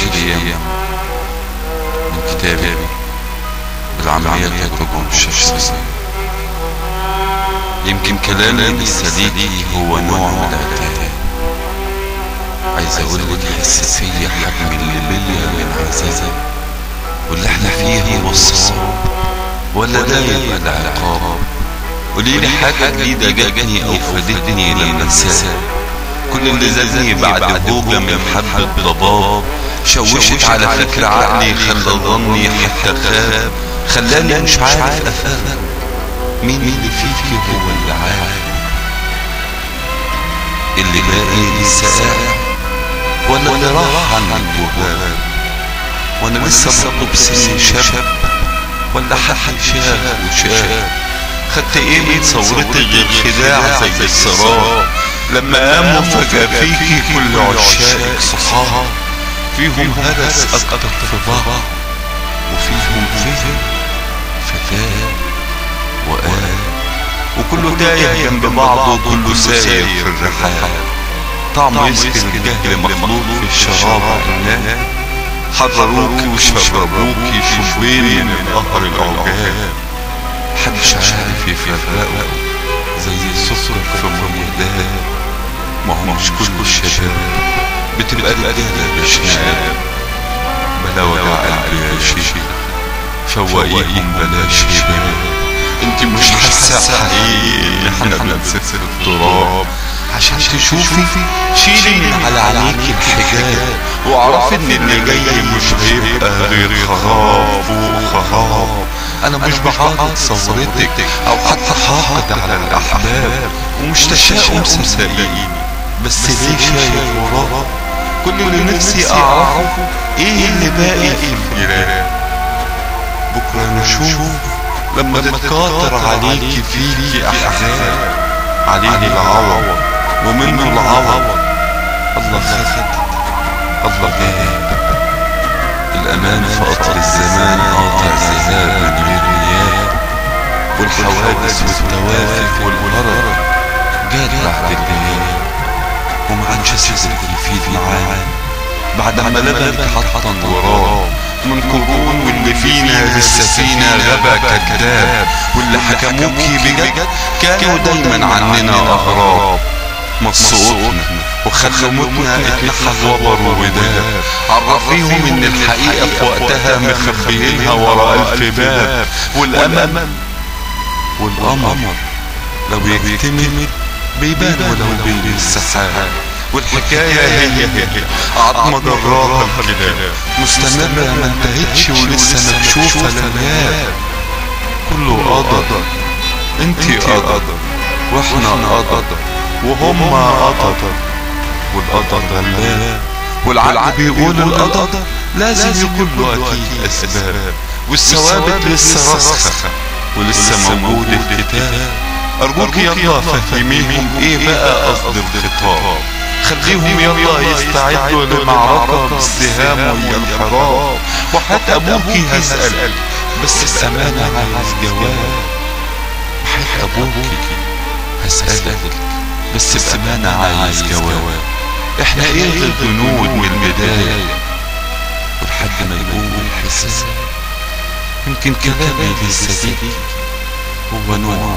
الأيام من كتابي بالعملية التجربة الشخصية. يمكن كلامي لصديقي هو نوع من العتاب. عايز أقولك حس فيا حجم الليبية من عزيزة، واللي احنا فيه هو الصواب ولا ده يبقى العقاب. قوليلي حاجة جديدة جاتني أو فادتني لما انساها. كل اللي زادني بعد هوجة من حبة ضباب شوشت على فكر عقلي، خلى ظني حتى خاب، خلاني مش عارف أفهم مين اللي فيكي هو اللي عارف. اللي باقي لسه قاعد ولا اللي راح عنك وغاب، وانا لسه بطلب سني شاب ولا حد شاف وشاف. خدت ايه من صورتي غير خداع زي السراب، لما قاموا فجأة فيكي كل عشاقك صحاب، فيهم هرس اكتر في بعض وفيهم فهم فتاة وقال، وكله تايه جنب بعضه وكله ساير في الرحال. طعمه يسكن الجهل مخلوط في الشراب عناه، حضروكي وشربوكي شوبين من قهر العجاب. محدش عارف يفرقه زي السكر في ميدان. ما هو مش كل الشباب بتبقى رجالة بشناب. بلا وجع قلبي يا شيخ فوقيهم بلاش هباب. انت مش حاسة حقيقي ان احنا بنسف التراب. عشان تشوفي شيلي من على عينيكي الحجاب، واعرفي ان اللي جاي مش هيبقى غير خراب فوق خراب. انا مش بحاطط صورتك او حتى حاقد على الاحباب، ومش تشاؤم صدقيني، بس ليه شايف وراه؟ كل اللي نفسي اعرفه ايه اللي باقي في الجيران. بكره نشوف لما تتكاثر عليكي فيكي احزان، عليه العوض ومنه العوض. الله خد الله جاب، الأمان في قطر الزمان قاطع ذهاب من غير غياب، والحوادث والتوافق والغرر جات بعد الغياب. ومعادش صدق يفيد معاه بعد ما لبك حطن وراه من قرون، واللي فينا بالسفينة غبا كذاب، واللي حكموكي بجد كانوا دايما عننا أغراب. مصوتنا وخلوا موتنا اتنحى وبر ووداب، عرفيهم ان الحقيقة في وقتها مخبيينها ورا ألف باب. والأمل والقمر لو يكتمل بيبان ولو بين السحاب، والحكاية هي عظمة جراها الكلاب، مستمرة ما انتهتش ولسه مكشوفة للباب. كله قدر، انتي قدر واحنا قدر وهم قدر، والقدر غلاب، والعقل بيقول القدر لازم يكون له اكيد اسباب، والثوابت لسه راسخة ولسه موجود الكتاب. ارجوك يلا فهميهم ايه بقى قصد الخطاب، خليهم يلا يستعدوا لمعركة بالسهام ويا الحراب. وحتى ابوكي هسأل بس بأمانة عايز جواب، وحتى ابوكي هسألك بس بأمانة عايز جواب. احنا ايه الجنود من البداية، ولحد ما يقول الحساب يمكن كلامي لصديقي هو نوع